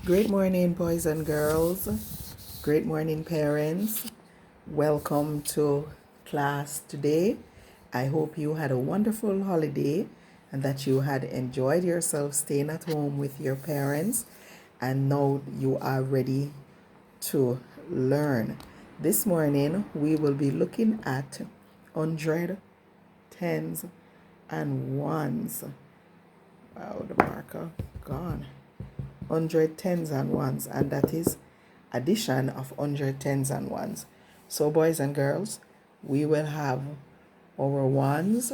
Great morning, boys and girls. Great morning, parents. Welcome to class today. I hope you had a wonderful holiday and that you had enjoyed yourself staying at home with your parents, and now you are ready to learn. This morning, we will be looking at 100, tens, and ones. Wow, the marker gone. 100 tens and ones, and that is addition of 100 tens and ones. So boys and girls, we will have our ones,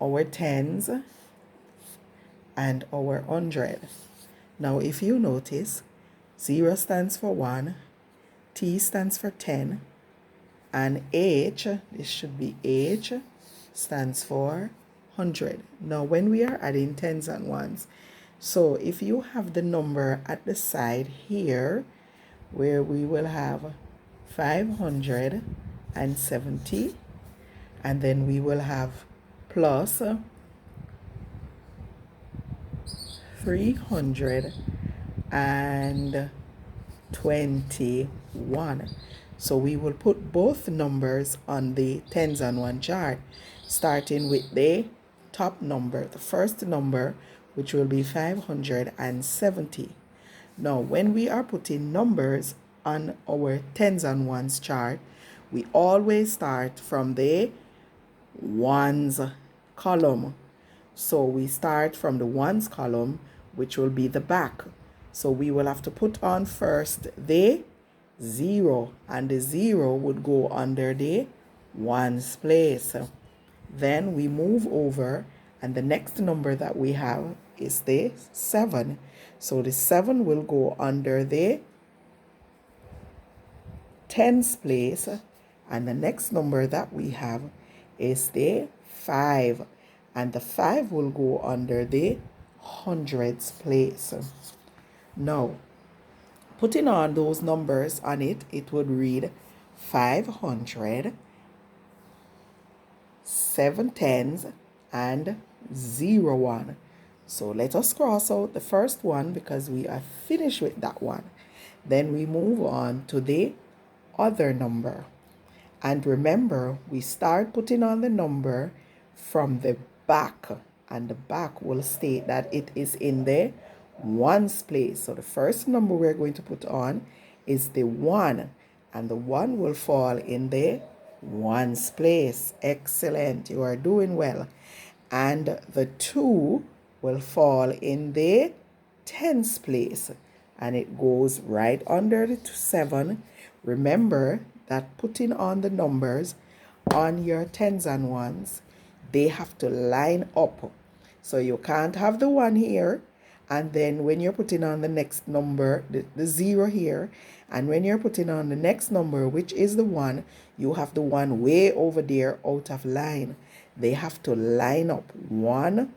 our tens, and our 100. Now if you notice, 0 stands for 1, T stands for 10, and H, this should be H, stands for 100. Now when we are adding tens and ones, so if you have the number at the side here, where we will have 570, and then we will have plus 321. So we will put both numbers on the tens and one chart, starting with the top number, the first number, which will be 570. Now, when we are putting numbers on our tens and ones chart, we always start from the ones column. So we start from the ones column, which will be the back. So we will have to put on first the 0, and the 0 would go under the ones place. Then we move over, and the next number that we have is the 7. So the 7 will go under the tens place, and the next number that we have is the 5, and the 5 will go under the hundreds place. Now, putting on those numbers on it, it would read 500, 7 tens, and 0 1. So let us cross out the first one because we are finished with that one. Then we move on to the other number. And remember, we start putting on the number from the back, and the back will state that it is in the ones place. So the first number we're going to put on is the 1, and the 1 will fall in the ones place. Excellent, you are doing well. And the 2 will fall in the tens place, and it goes right under the 7. Remember that putting on the numbers on your tens and ones, they have to line up. So you can't have the 1 here, and then when you're putting on the next number, the 0 here, and when you're putting on the next number, which is the 1, you have the 1 way over there out of line. They have to line up, one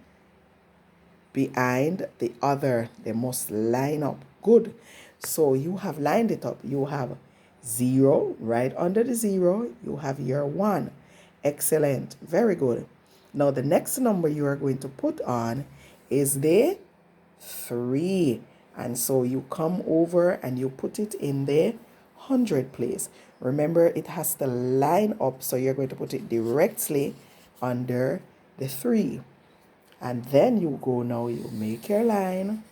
behind the other. They must line up. Good. So you have lined it up. You have 0 right under the 0. You have your 1. Excellent. Very good. Now the next number you are going to put on is the 3. And so you come over and you put it in the 100 place. Remember, it has to line up, so you're going to put it directly under the 3. And then you go now, you make your line,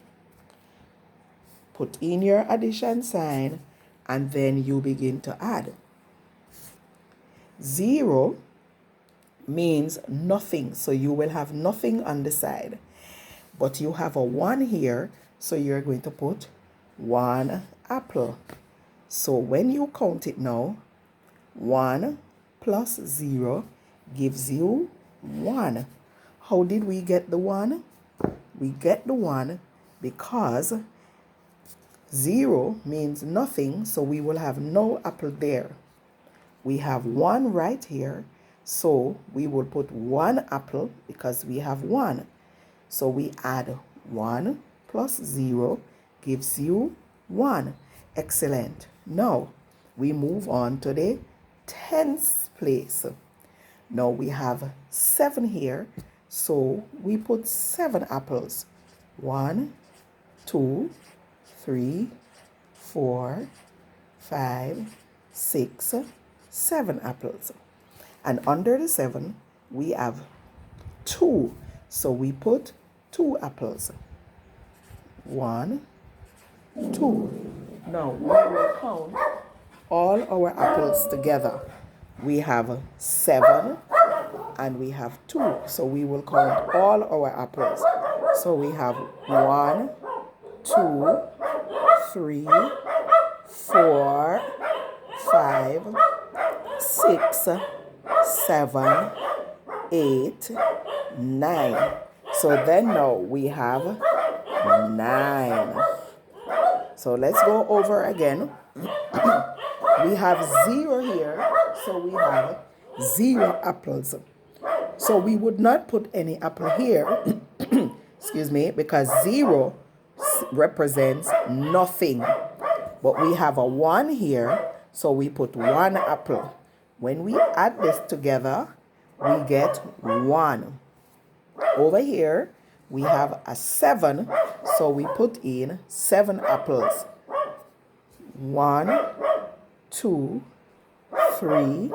put in your addition sign, and then you begin to add. 0 means nothing, so you will have nothing on the side. But you have a 1 here, so you're going to put 1 apple. So when you count it now, 1 plus 0 gives you 1. How did we get the 1? We get the 1 because 0 means nothing, so we will have no apple there. We have 1 right here, so we will put 1 apple because we have 1. So we add 1 plus 0 gives you 1. Excellent. Now we move on to the tens place. Now we have 7 here, so we put 7 apples. 1, 2, 3, 4, 5, 6, 7 apples. And under the 7, we have 2. So we put 2 apples. 1, 2. Now we will count all our apples together. We have 7 and we have 2. So we will count all our apples. So we have 1, 2, 3, 4, 5, 6, 7, 8, 9. So then now we have 9. So let's go over again. We have 0 here, so we have 0 apples. So we would not put any apple here, excuse me, because 0 represents nothing. But we have a 1 here, so we put 1 apple. When we add this together, we get 1. Over here, we have a 7, so we put in 7 apples. 1, 2, 3,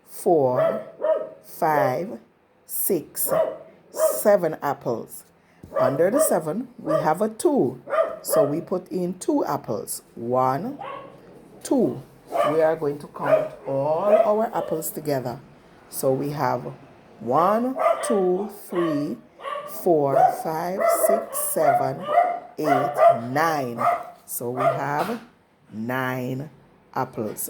4, 5, 6, 7 apples. Under the 7, we have a 2, so we put in 2 apples. 1, 2. We are going to count all our apples together. So we have 1, 2, 3, 4, 5, 6, 7, 8, 9. So we have 9 apples.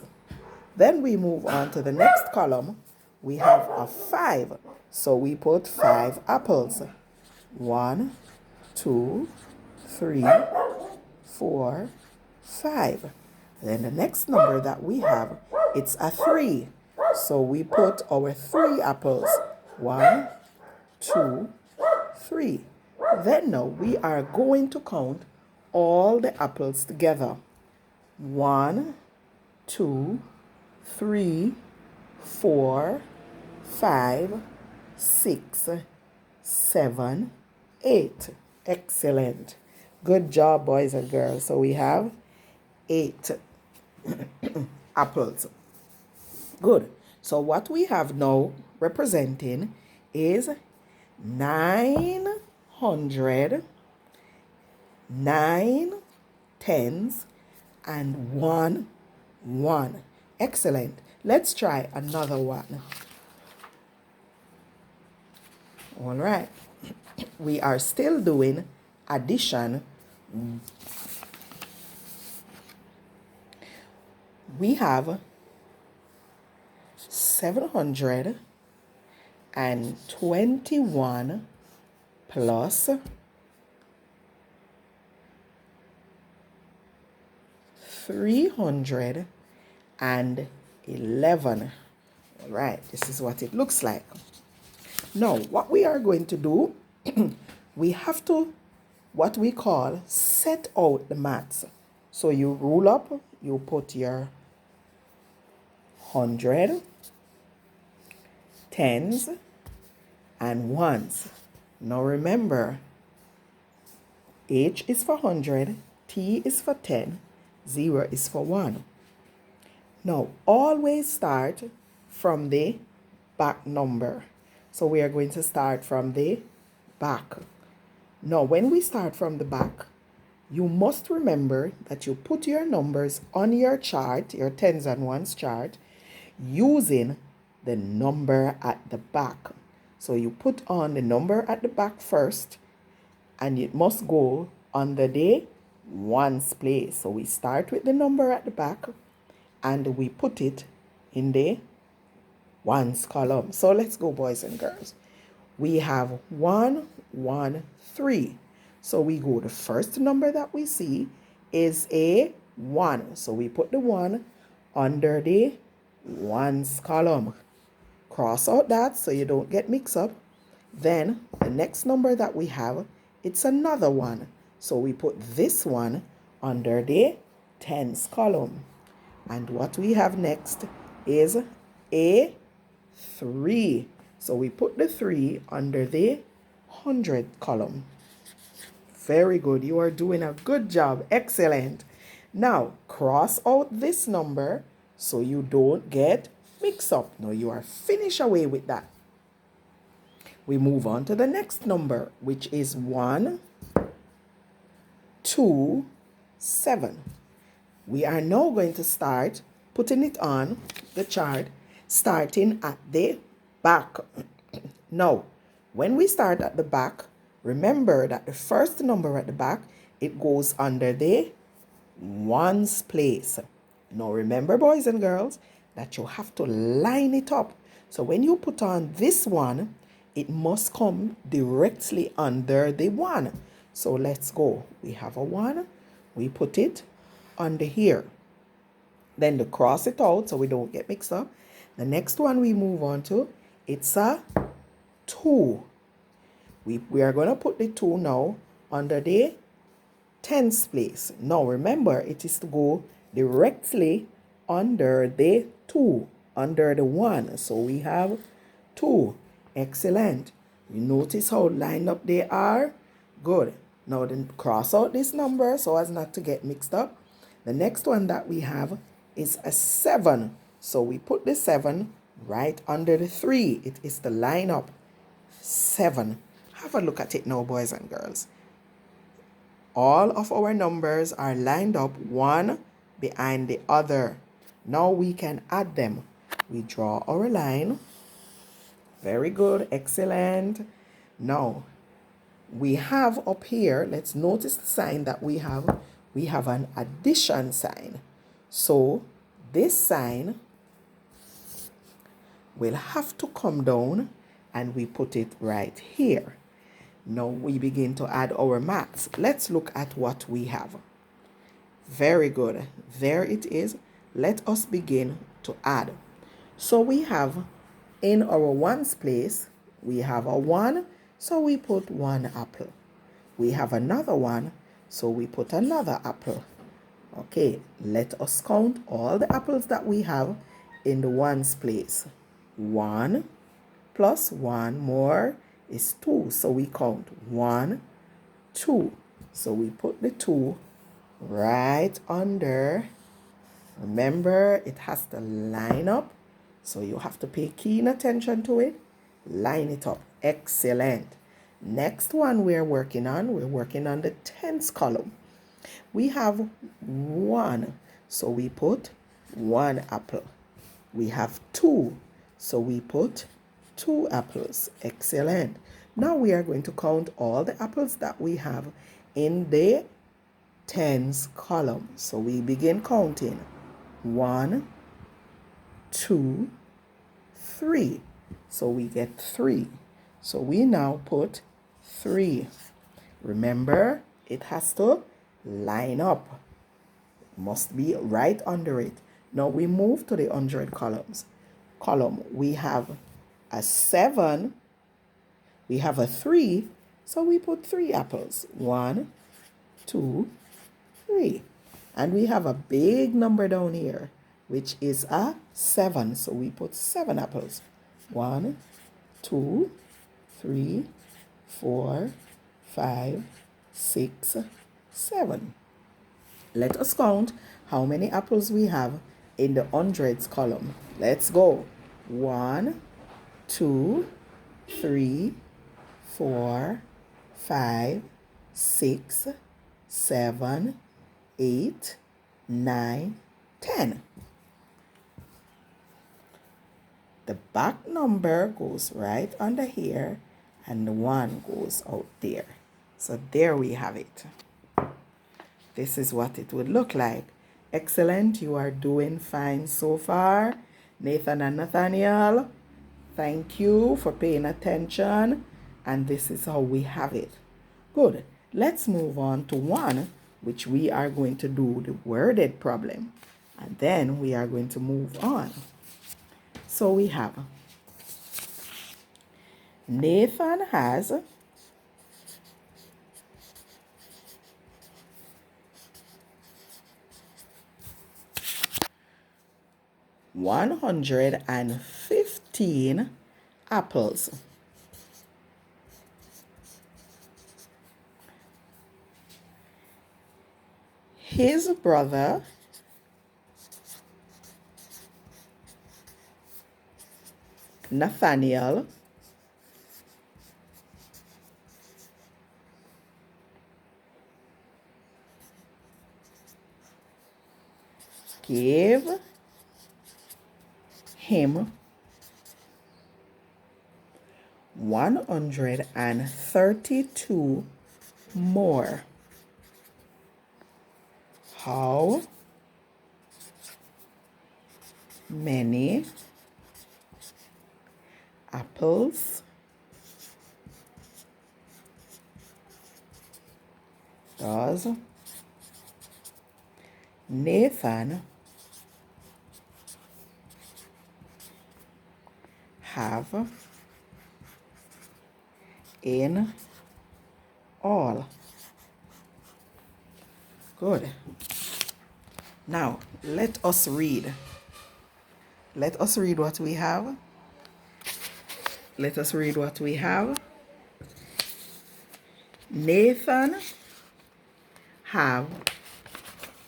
Then we move on to the next column. We have a 5. So we put 5 apples. 1, 2, 3, 4, 5. Then the next number that we have, it's a 3. So we put our 3 apples. 1, 2, 3. Then now we are going to count all the apples together. 1, 2, 3, 4, 5, 6, 7, 8. Excellent. Good job, boys and girls. So we have 8 apples. Good. So what we have now representing is 900, 9 tens, and 1 1. Excellent. Let's try another one. All right. We are still doing addition. We have 721 plus 311. All right, this is what it looks like. Now, what we are going to do, we have to, what we call, set out the maths. So you rule up, you put your 100, tens, and ones. Now remember, H is for 100, T is for 10, 0 is for 1. Now, always start from the back number. So we are going to start from the back. Now, when we start from the back, you must remember that you put your numbers on your chart, your tens and ones chart, using the number at the back. So you put on the number at the back first, and it must go under the ones place. So we start with the number at the back, and we put it in the ones column. So let's go, boys and girls. We have 1, 1, 3. So we go, the first number that we see is a 1. So we put the 1 under the ones column. Cross out that so you don't get mixed up. Then the next number that we have, it's another 1. So we put this one under the tens column. And what we have next is a 3. So we put the 3 under the 100 column. Very good. You are doing a good job. Excellent. Now, cross out this number so you don't get mixed up. Now, you are finished away with that. We move on to the next number, which is 1, 2, 7. We are now going to start putting it on the chart, starting at the back. Now, when we start at the back, remember that the first number at the back, it goes under the ones place. Now, remember, boys and girls, that you have to line it up. So when you put on this one, it must come directly under the 1. So let's go. We have a 1. We put it under here. Then to cross it out so we don't get mixed up. The next one we move on to, it's a 2. We are going to put the 2 now under the tens place. Now remember, it is to go directly under the 2, under the 1. So we have 2. Excellent. You notice how lined up they are? Good. Now then cross out this number so as not to get mixed up. The next one that we have is a 7. So we put the 7 right under the 3. It is the line up. 7. Have a look at it now, boys and girls. All of our numbers are lined up one behind the other. Now we can add them. We draw our line. Very good. Excellent. Now, we have up here, let's notice the sign that we have. We have an addition sign. So, this sign will have to come down and we put it right here. Now, we begin to add our maths. Let's look at what we have. Very good. There it is. Let us begin to add. So, we have in our ones place, we have a 1, so we put 1 apple. We have another 1, so we put another apple. Okay, let us count all the apples that we have in the ones place. 1 plus 1 more is 2, so we count 1, 2. So we put the 2 right under. Remember, it has to line up. So you have to pay keen attention to it. Line it up. Excellent. Next one we're working on the tens column. We have 1. So we put 1 apple. We have 2. So we put 2 apples. Excellent. Now we are going to count all the apples that we have in the tens column. So we begin counting. 1, 2, 3. So we get 3. So we now put 3. Remember, it has to line up. It must be right under it. Now we move to the 100 column. We have a 7. We have a 3. So we put 3 apples. 1, 2, 3. And we have a big number down here, which is a 7. So we put 7 apples. 1, 2, 3, 4, 5, 6, 7. Let us count how many apples we have in the hundreds column. Let's go. 1, 2, 3, 4, 5, 6, 7, 8, 9, 10. The back number goes right under here and the 1 goes out there. So there we have it. This is what it would look like. Excellent. You are doing fine so far. Nathan and Nathaniel, thank you for paying attention. And this is how we have it. Good. Let's move on to 1, which we are going to do the worded problem. And then we are going to move on. So we have Nathan has $115 apples. His brother Nathaniel gave him 132 more. How many apples does Nathan have in all? Good. Now, let us read. Let us read what we have. Let us read what we have. Nathan have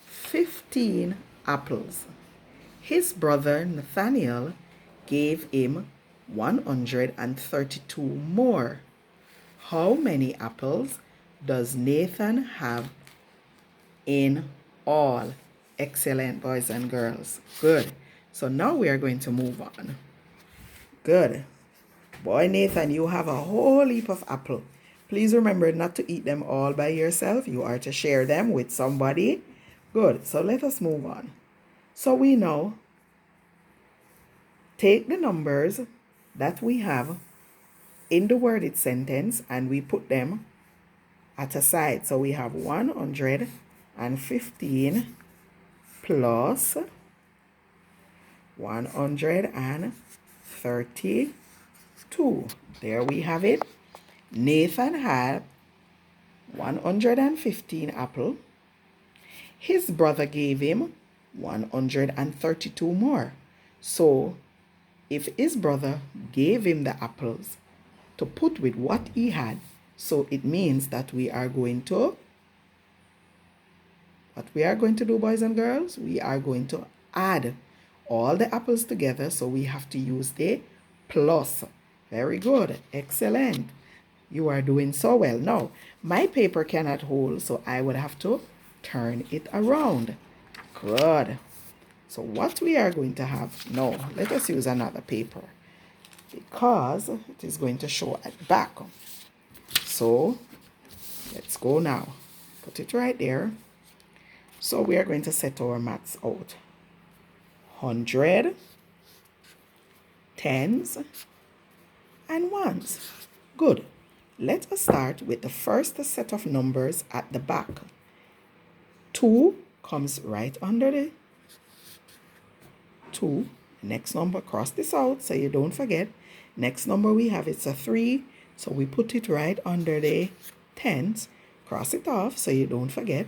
15 apples. His brother Nathaniel gave him 132 more. How many apples does Nathan have in all? Excellent, boys and girls. Good. So now we are going to move on. Good. Boy, Nathan, you have a whole heap of apple. Please remember not to eat them all by yourself. You are to share them with somebody. Good. So let us move on. So we know, take the numbers that we have in the worded sentence and we put them at a side. So we have 115 plus 132. There we have it. Nathan had 115 apple. His brother gave him 132 more. So if his brother gave him the apples to put with what he had, so it means that we are going to, what we are going to do, boys and girls, we are going to add all the apples together. So we have to use the plus. Very good. Excellent. You are doing so well. Now, my paper cannot hold, so I would have to turn it around. Good. So what we are going to have, no, let us use another paper because it is going to show at the back. So let's go now. Put it right there. So we are going to set our maths out. 100, tens, and ones. Good. Let us start with the first set of numbers at the back. 2 comes right under the 2. Next number, cross this out so you don't forget. Next number we have, it's a 3. So we put it right under the tens. Cross it off so you don't forget.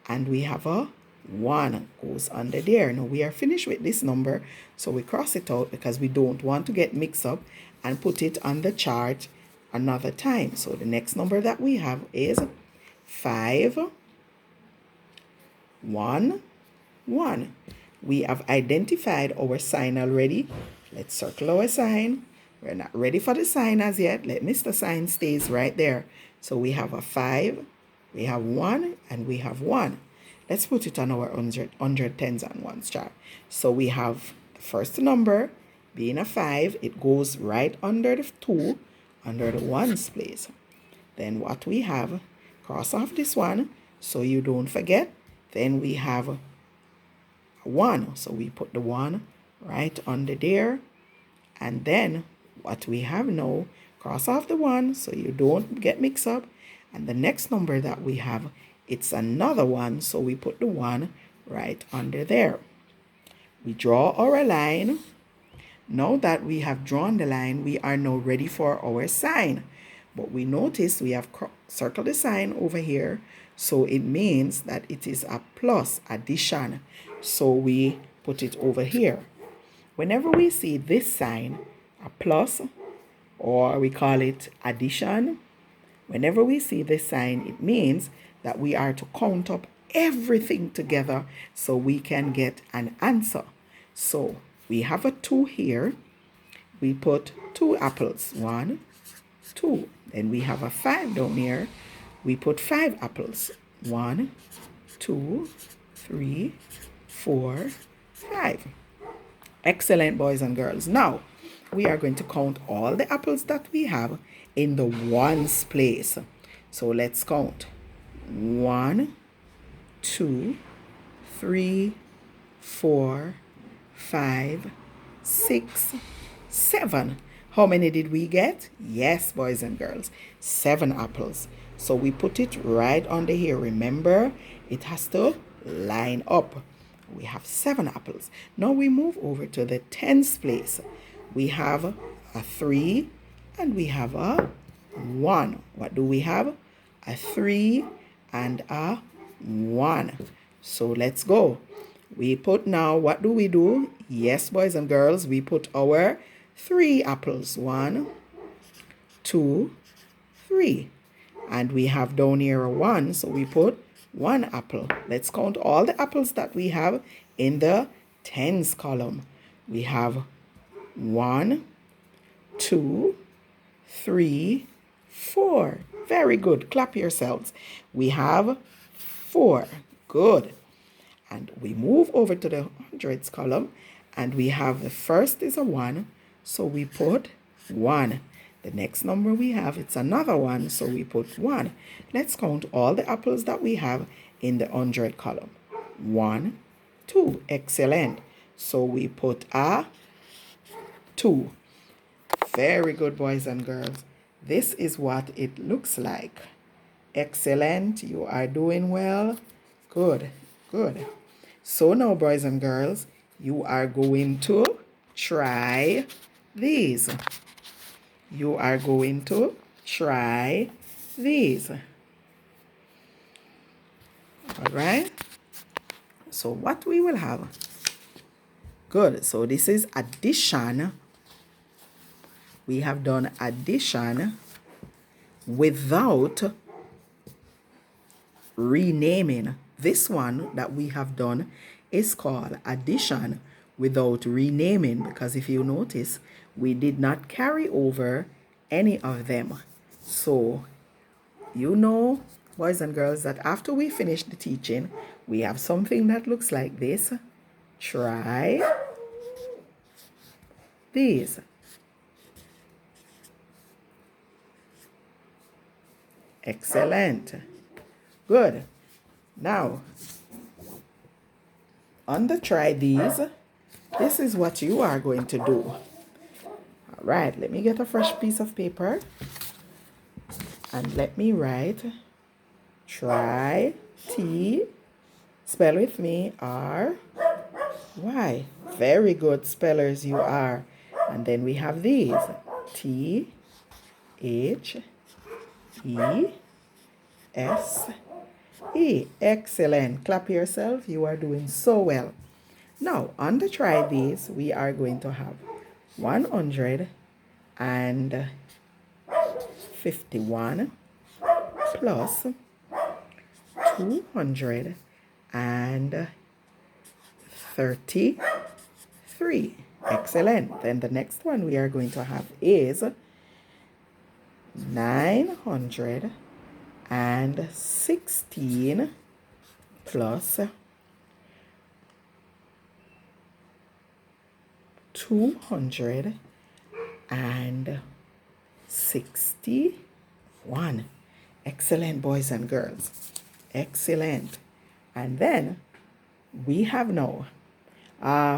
And we have a 1 goes under there. Now we are finished with this number. So we cross it out because we don't want to get mixed up and put it on the chart another time. So the next number that we have is 5, 1, 1. We have identified our sign already. Let's circle our sign. We're not ready for the sign as yet. Let Mr. Sign stays right there. So we have a 5, we have 1, and we have 1. Let's put it on our 100 tens and ones chart. So we have the first number being a 5. It goes right under the 2, under the ones place. Then what we have, cross off this one so you don't forget. Then we have a 1. So we put the 1 right under there. And then what we have now, cross off the 1 so you don't get mixed up. And the next number that we have, it's another 1. So we put the 1 right under there. We draw our line. Now that we have drawn the line, we are now ready for our sign. But we notice we have circled the sign over here. So it means that it is a plus, addition. So we put it over here. Whenever we see this sign, a plus, or we call it addition, whenever we see this sign, it means that we are to count up everything together so we can get an answer. So we have a 2 here. We put 2 apples. 1, 2. Then we have a 5 down here. We put 5 apples. 1, 2, 3, 4, 5. Excellent, boys and girls. Now, we are going to count all the apples that we have in the ones place. So let's count. 1, 2, 3, 4, 5, 6, 7. How many did we get? Yes, boys and girls, 7 apples. So we put it right under here. Remember, it has to line up. We have 7 apples. Now we move over to the tens place. We have a 3 and we have a 1. What do we have? A 3 and a 1. So let's go. We put now, what do we do? Yes, boys and girls, we put our 3 apples. 1, 2, 3. And we have down here a 1, so we put 1 apple. Let's count all the apples that we have in the tens column. We have 1, 2, 3, 4. Very good. Clap yourselves. We have 4. Good. And we move over to the hundreds column and we have the first is a 1, so we put 1. The next number we have, it's another 1, so we put 1. Let's count all the apples that we have in the hundred column. 1, 2. Excellent. So we put a 2. Very good, boys and girls. This is what it looks like. Excellent. You are doing well. Good. Good. So now, boys and girls, you are going to try these. You are going to try these. All right. So what we will have. Good. So this is addition. We have done addition without renaming. This one that we have done is called addition without renaming, because if you notice, we did not carry over any of them. So, you know, boys and girls, that after we finish the teaching, we have something that looks like this. Try these. Excellent. Good. Now, on the try these, this is what you are going to do. All right, let me get a fresh piece of paper and let me write try T, spell with me, R, Y. Very good spellers you are. And then we have these, T, H, E, S, E. Excellent. Clap yourself. You are doing so well. Now, on the try these, we are going to have 151 plus 233. Excellent. Then the next one we are going to have is 916 plus 261. Excellent, boys and girls. Excellent. And then we have now,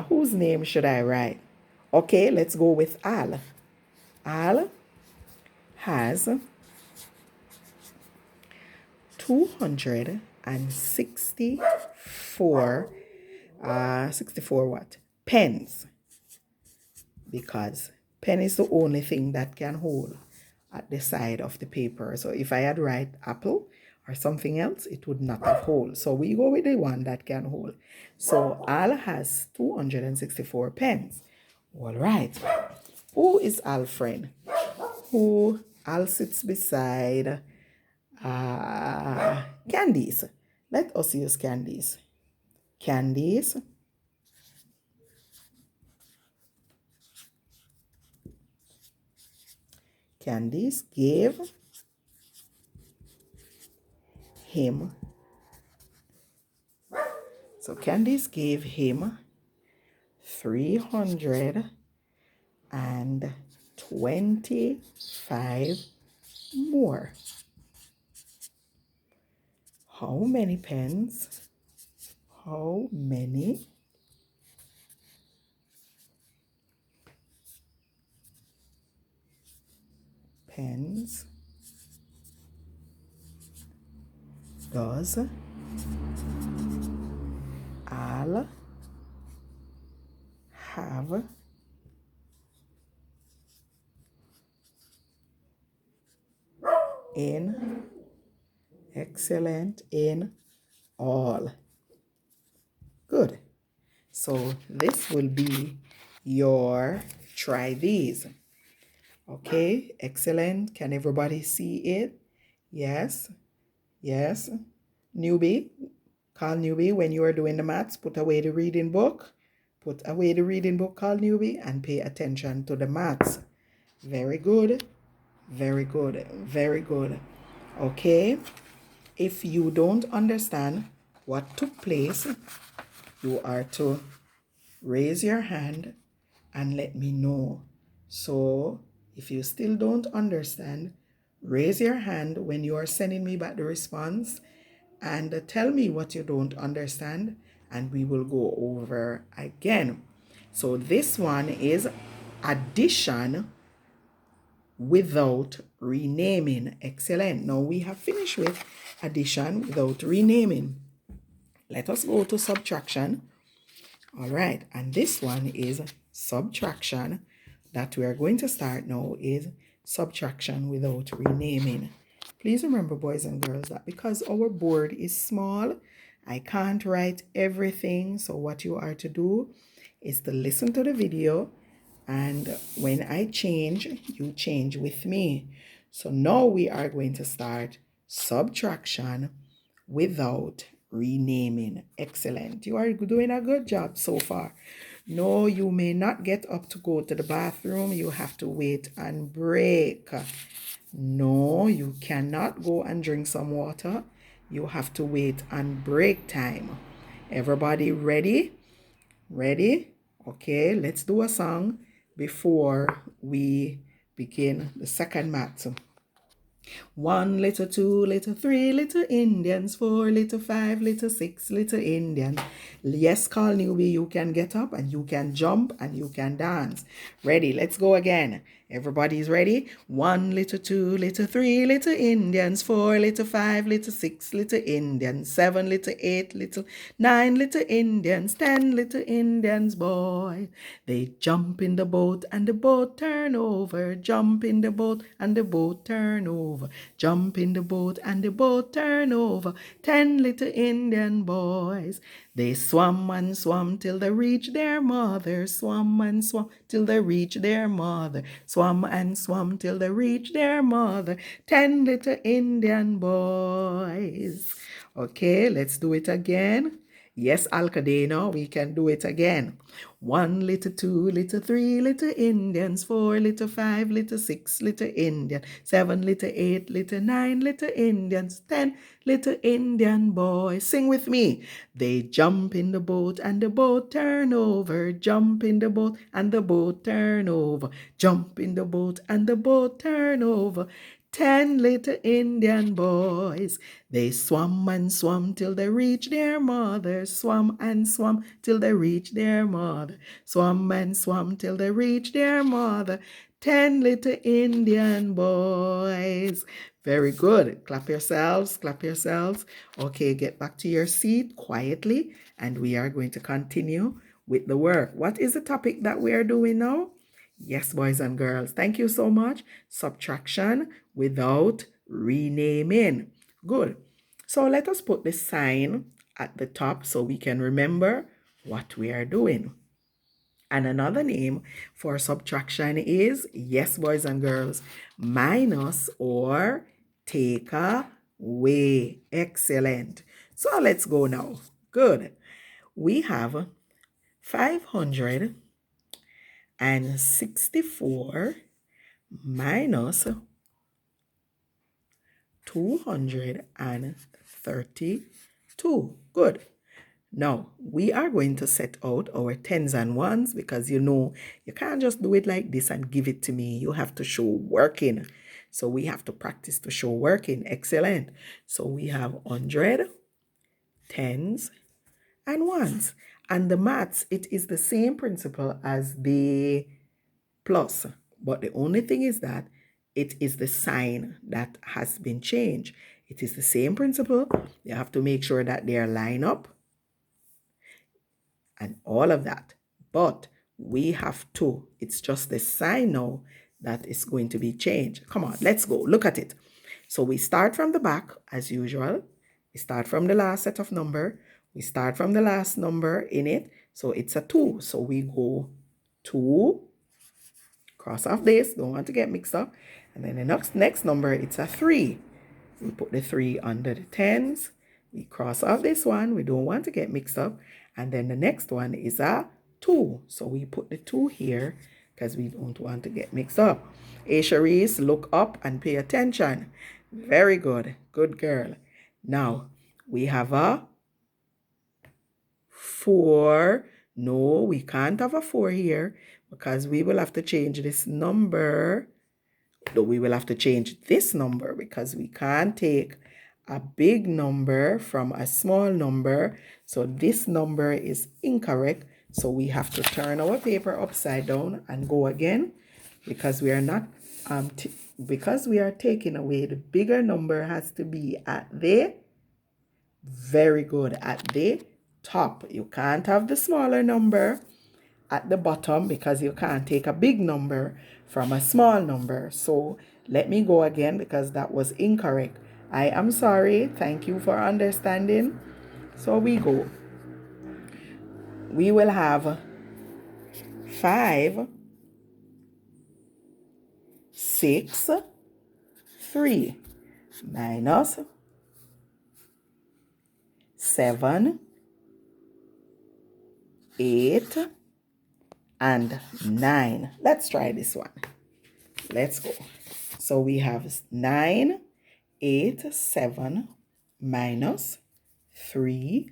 whose name should I write? Okay, let's go with Al. Al has 264 64 what? Pens. Because pen is the only thing that can hold at the side of the paper. So if I had write apple or something else, it would not have hold. So we go with the one that can hold. So Al has 264 pens. All right. Who is Al friend? Who Al sits beside Candice. Let us use Candice. Candice gave him. So Candice gave him 325 more. How many pens? How many pens does Al have in excellent in all? Good. So this will be your try these. Okay, excellent. Can everybody see it? Yes, yes. Newbie, call newbie when you are doing the maths. Put away the reading book. Put away the reading book, call newbie, and pay attention to the maths. Very good. Very good. Very good. Okay. If you don't understand what took place, you are to raise your hand and let me know. So if you still don't understand, raise your hand when you are sending me back the response and tell me what you don't understand, and we will go over again. So this one is addition without renaming. Excellent. Now we have finished with addition without renaming. Let us go to subtraction. All right, and this one is subtraction. That we are going to start now is subtraction without renaming. Please remember, boys and girls, that because our board is small, I can't write everything. So what you are to do is to listen to the video, and when I change, you change with me. So now we are going to start subtraction without renaming. Excellent. You are doing a good job so far. No, you may not get up to go to the bathroom. You have to wait and break. No, you cannot go and drink some water. You have to wait and break time. Everybody ready? Ready? Okay, let's do a song before we begin the second math. 1 little, 2 little, 3 little Indians, 4 little, 5 little, 6 little Indians. Yes, call newbie, you can get up and you can jump and you can dance. Ready, let's go again. Everybody's ready? 1 little, 2 little, 3 little Indians, 4 little, 5 little, 6 little Indians, 7 little, 8 little, 9 little Indians, 10 little Indians, boy. They jump in the boat and the boat turn over, jump in the boat and the boat turn over, jump in the boat and the boat turn over. 10 little Indian boys. They swam and swam till they reached their mother, swam and swam till they reached their mother, swam and swam till they reached their mother. 10 little Indian boys. Okay, let's do it again. Yes, Alcadena, we can do it again. 1 little, 2 little, 3 little Indians, 4 little, 5 little, 6 little Indian, 7 little, 8 little, 9 little Indians, 10 little Indian boys. Sing with me. They jump in the boat and the boat turn over, jump in the boat and the boat turn over, jump in the boat and the boat turn over. 10 little Indian boys. They swam and swam till they reached their mother, swam and swam till they reached their mother, swam and swam till they reached their mother. 10 little Indian boys. Very good. Clap yourselves, clap yourselves. Okay, get back to your seat quietly, and we are going to continue with the work. What is the topic that we are doing now? Yes, boys and girls, thank you so much. Subtraction without renaming. Good. So let us put the sign at the top so we can remember what we are doing. And another name for subtraction is, yes, boys and girls, minus or take away. Excellent. So let's go now. Good. We have 564 minus 232. Good. Now, we are going to set out our tens and ones because you can't just do it like this and give it to me. You have to show working. So we have to practice to show working. Excellent. So we have 100, tens, and ones. And the maths, it is the same principle as the plus. But the only thing is that it is the sign that has been changed. It is the same principle. You have to make sure that they are lined up and all of that. But we have to. It's just the sign now that is going to be changed. Come on, let's go. Look at it. So we start from the back as usual. We start from the last set of number. We start from the last number in it. So it's a 2. So we go 2. Cross off this. Don't want to get mixed up. And then the next number, it's a 3. We put the 3 under the tens. We cross off this one. We don't want to get mixed up. And then the next one is a 2. So we put the 2 here because we don't want to get mixed up. Hey, Cherise, look up and pay attention. Very good. Good girl. Now, we have a 4. No, we can't have a 4 here because we will have to change this number. No, we will have to change this number because we can't take a big number from a small number. So this number is incorrect. So we have to turn our paper upside down and go again because we are not because we are taking away the bigger number has to be at the very good at the top. You can't have the smaller number at the bottom because you can't take a big number from a small number. So let me go again because that was incorrect. I am sorry. Thank you for understanding. So we go. We will have 5, 6, 3 minus 7, 8, and 9. Let's try this one. Let's go. So we have 9, 8, 7 minus 3,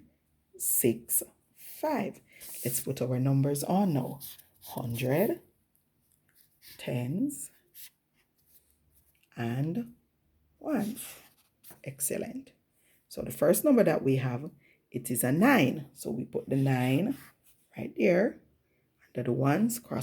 6, 5. Let's put our numbers on now. 100, tens, and ones. Excellent. So the first number that we have, it is a 9. So we put the 9 right there under the ones, cross